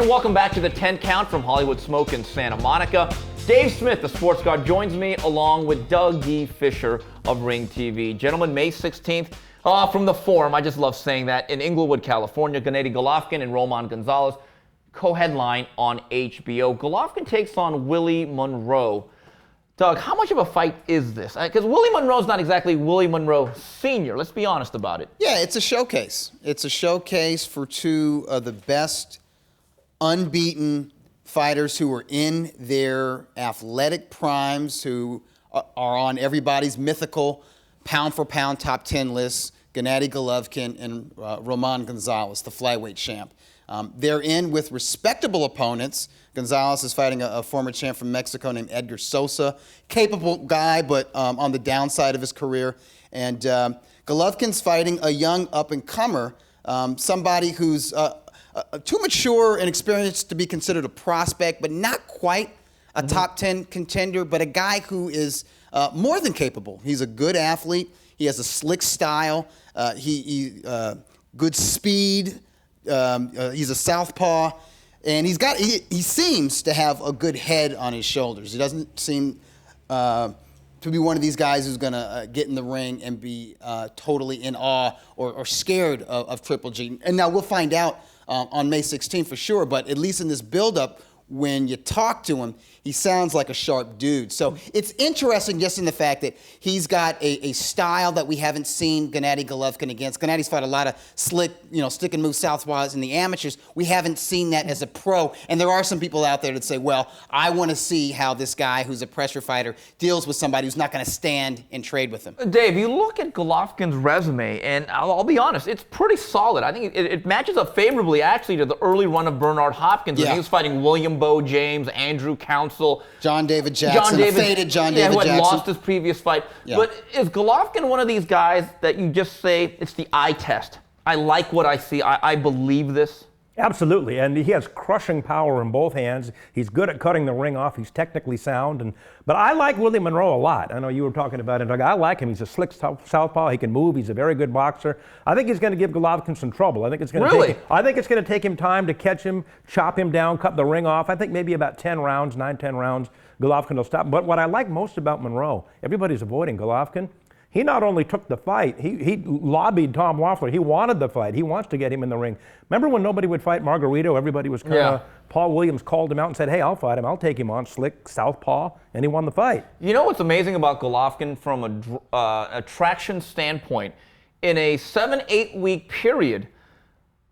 And welcome back to the 10 Count from Hollywood Smoke in Santa Monica. Dave Smith, the sports guard, joins me along with Doug Fischer of Ring TV. Gentlemen, May 16th, from the Forum, I just love saying that, in Inglewood, California, Gennady Golovkin and Roman Gonzalez co-headline on HBO. Golovkin takes on Willie Monroe. Doug, how much of a fight is this? Because Willie Monroe's not exactly Willie Monroe Sr. Let's be honest about it. Yeah, it's a showcase. It's a showcase for two of the best unbeaten fighters who are in their athletic primes, who are on everybody's mythical pound-for-pound top 10 lists, Gennady Golovkin and Roman Gonzalez, the flyweight champ. They're in with respectable opponents. Gonzalez is fighting a former champ from Mexico named Edgar Sosa. Capable guy, but on the downside of his career. And Golovkin's fighting a young up-and-comer, somebody who's too mature and experienced to be considered a prospect, but not quite a top 10 contender, but a guy who is more than capable. He's a good athlete. He has a slick style. Good speed. He's a southpaw, and he seems to have a good head on his shoulders. He doesn't seem to be one of these guys who's going to get in the ring and be totally in awe or scared of Triple G. And now we'll find out on May 16th for sure, but at least in this build-up, when you talk to him, he sounds like a sharp dude. So it's interesting just in the fact that he's got a style that we haven't seen Gennady Golovkin against. Gennady's fought a lot of slick, stick and move southpaws in the amateurs. We haven't seen that as a pro. And there are some people out there that say, well, I want to see how this guy who's a pressure fighter deals with somebody who's not going to stand and trade with him. Dave, you look at Golovkin's resume, and I'll be honest, it's pretty solid. I think it matches up favorably, actually, to the early run of Bernard Hopkins when he was fighting William Bo James, Andrew Counsell, John David Jackson, faded John David Jackson. Jackson. Lost his previous fight. Yeah. But is Golovkin one of these guys that you just say, it's the eye test? I like what I see. I believe this. Absolutely, and he has crushing power in both hands. He's good at cutting the ring off. He's technically sound, but I like Willie Monroe a lot. I know you were talking about it, Doug. I like him. He's a slick southpaw. He can move. He's a very good boxer. I think he's going to give Golovkin some trouble. I think it's going to take him time to catch him, chop him down, cut the ring off. I think maybe about 10 rounds, 9-10 rounds, Golovkin will stop. But what I like most about Monroe, everybody's avoiding Golovkin. He not only took the fight, he lobbied Tom Loeffler. He wanted the fight. He wants to get him in the ring. Remember when nobody would fight Margarito? Everybody was kind of, Paul Williams called him out and said, hey, I'll fight him. I'll take him on, slick, southpaw, and he won the fight. You know what's amazing about Golovkin from a traction standpoint? In a 7-8 week period,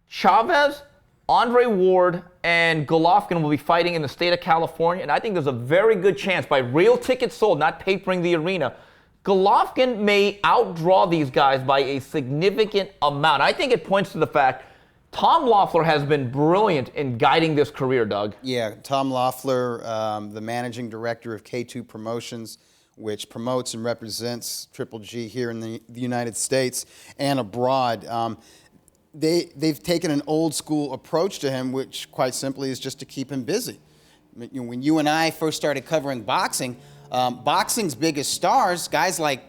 Chavez, Andre Ward, and Golovkin will be fighting in the state of California, and I think there's a very good chance, by real tickets sold, not papering the arena, Golovkin may outdraw these guys by a significant amount. I think it points to the fact Tom Loeffler has been brilliant in guiding this career, Doug. Yeah, Tom Loeffler, the managing director of K2 Promotions, which promotes and represents Triple G here in the United States and abroad. They've taken an old school approach to him, which quite simply is just to keep him busy. When you and I first started covering boxing, boxing's biggest stars, guys like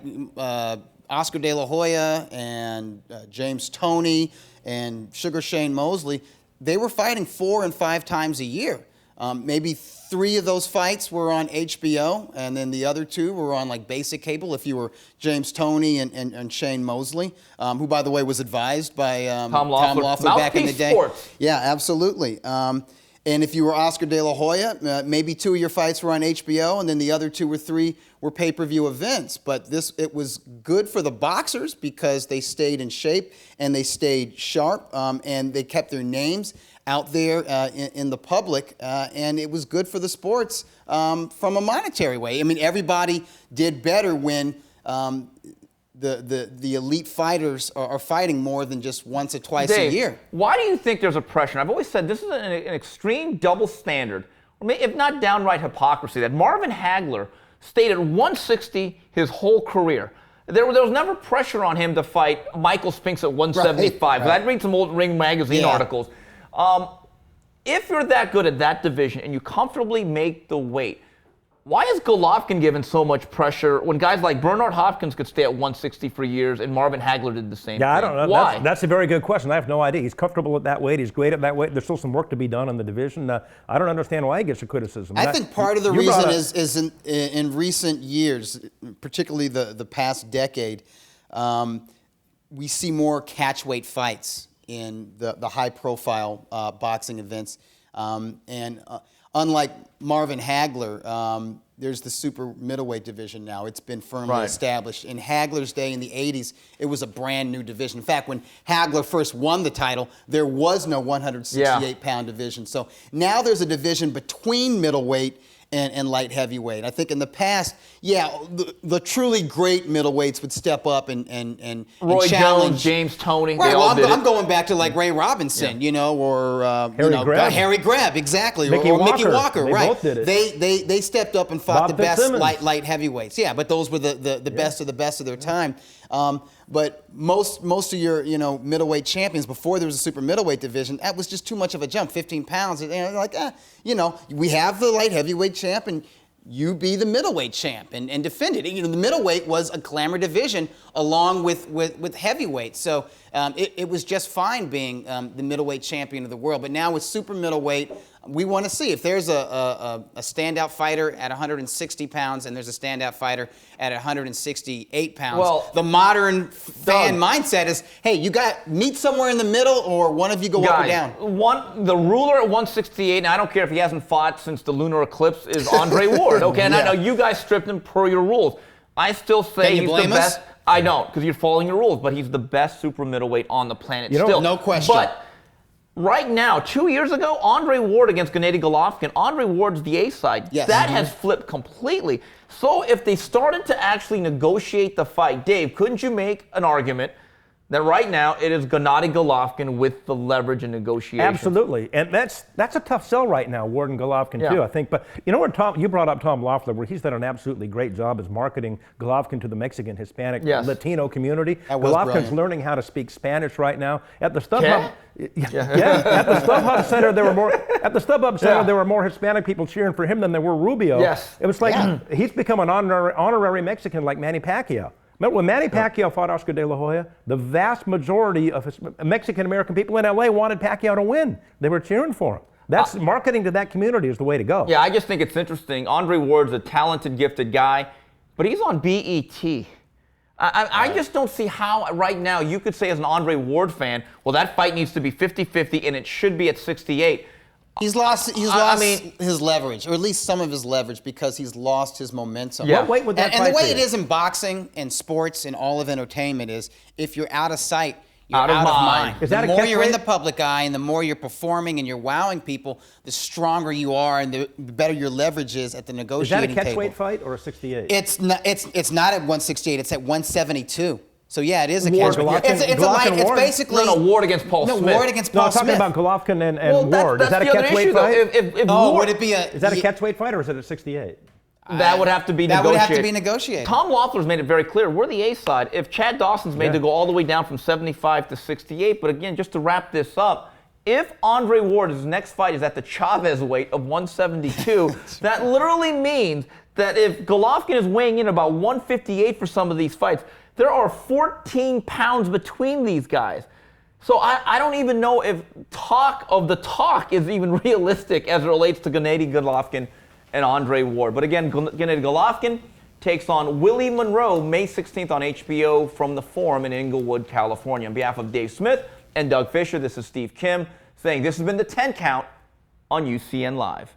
Oscar De La Hoya and James Toney and Sugar Shane Mosley, they were fighting 4 and 5 times a year. Maybe 3 of those fights were on HBO, and then the other 2 were on like basic cable if you were James Toney and Shane Mosley, who, by the way, was advised by Tom Loeffler back in the day. Sports. Yeah, absolutely. And if you were Oscar De La Hoya, maybe 2 of your fights were on HBO, and then the other 2 or 3 were pay-per-view events. But it was good for the boxers because they stayed in shape and they stayed sharp, and they kept their names out there in the public, and it was good for the sports from a monetary way. I mean, everybody did better when the elite fighters are fighting more than just once or twice a year. Why do you think there's a pressure? I've always said this is an extreme double standard, or if not downright hypocrisy, that Marvin Hagler stayed at 160 his whole career. There was never pressure on him to fight Michael Spinks at 175. Right. I'd read some old Ring magazine articles. If you're that good at that division and you comfortably make the weight, Why is Golovkin given so much pressure when guys like Bernard Hopkins could stay at 160 for years and Marvin Hagler did the same Yeah, thing? I don't know. Why? That's a very good question. I have no idea. He's comfortable at that weight. He's great at that weight. There's still some work to be done in the division. I don't understand why he gets the criticism. I think part of the reason is in recent years, particularly the past decade, we see more catch-weight fights in the high-profile boxing events. Unlike Marvin Hagler, there's the super middleweight division now. It's been firmly established. In Hagler's day in the 80s, it was a brand new division. In fact, when Hagler first won the title, there was no 168-pound division. So now there's a division between middleweight and light heavyweight. I think in the past, the truly great middleweights would step up and Roy challenge. Jones, James Toney, Right, they all did I'm going back to like Ray Robinson, or Harry Greb, exactly, Mickey or Walker. Mickey Walker, They right? both did it. They stepped up and fought Bob the best Fitzsimmons. light heavyweights. Yeah, but those were the best of the best of their time. But most of your middleweight champions before there was a super middleweight division, that was just too much of a jump. 15 pounds, we have the light heavyweight champ, and you be the middleweight champ and defend it. The middleweight was a glamour division along with heavyweight. So it was just fine being the middleweight champion of the world. But now with super middleweight, we want to see if there's a standout fighter at 160 pounds and there's a standout fighter at 168 pounds. Well, the modern fan mindset is, hey, you got meet somewhere in the middle, or one of you go up or down. The ruler at 168, and I don't care if he hasn't fought since the lunar eclipse, is Andre Ward. Okay, and I know you guys stripped him per your rules. I still say he's the best. I don't, because you're following your rules, but he's the best super middleweight on the planet still. No question. But right now, 2 years ago, Andre Ward against Gennady Golovkin, Andre Ward's the A side. Yes. That has flipped completely. So if they started to actually negotiate the fight, Dave, couldn't you make an argument that right now it is Gennady Golovkin with the leverage and negotiation? Absolutely, and that's a tough sell right now, Ward and Golovkin too, I think. But where you brought up Tom Loeffler, where he's done an absolutely great job as marketing Golovkin to the Mexican, Hispanic, Latino community. Golovkin's learning how to speak Spanish right now. At the StubHub, at the StubHub Center, there were more Hispanic people cheering for him than there were Rubio. Yes. It was like he's become an honorary Mexican, like Manny Pacquiao. Remember when Manny Pacquiao fought Oscar De La Hoya? The vast majority of Mexican American people in LA wanted Pacquiao to win. They were cheering for him. That's marketing to that community is the way to go. Yeah, I just think it's interesting. Andre Ward's a talented, gifted guy, but he's on BET. I just don't see how right now you could say as an Andre Ward fan, well, that fight needs to be 50-50 and it should be at 68. He's lost his leverage, or at least some of his leverage, because he's lost his momentum. Yeah. What weight would that And the fight way be? it is in boxing and sports and all of entertainment is, if you're out of sight, you're Out of mind. Is The that a more catch you're in weight? the public eye and the more you're performing and you're wowing people, the stronger you are and the better your leverage is at the Is that a negotiating catch table. weight fight or a 68? It's not at 168. It's at 172. So yeah, it is a Ward- catch weight. Golovkin- It's a light. Golovkin It's Ward? basically Ward against Paul Smith. Ward against No, Paul I'm talking Smith. about Golovkin and Well, Ward. Is that a the other catch weight issue, though. fight? If Oh, Ward, would it be a? Is that a catch weight fight or is it a 68? that would have to be That negotiated. would have to be negotiated. Tom Loeffler's made it very clear. We're the A side. If Chad Dawson's made to go all the way down from 75 to 68, but again, just to wrap this up, if Andre Ward's next fight is at the Chavez weight of 172, that literally means that if Golovkin is weighing in about 158 for some of these fights, there are 14 pounds between these guys. So I don't even know if talk is even realistic as it relates to Gennady Golovkin and Andre Ward. But again, Gennady Golovkin takes on Willie Monroe May 16th on HBO from the Forum in Inglewood, California. On behalf of Dave Smith and Doug Fischer, this is Steve Kim saying this has been the 10 Count on UCN Live.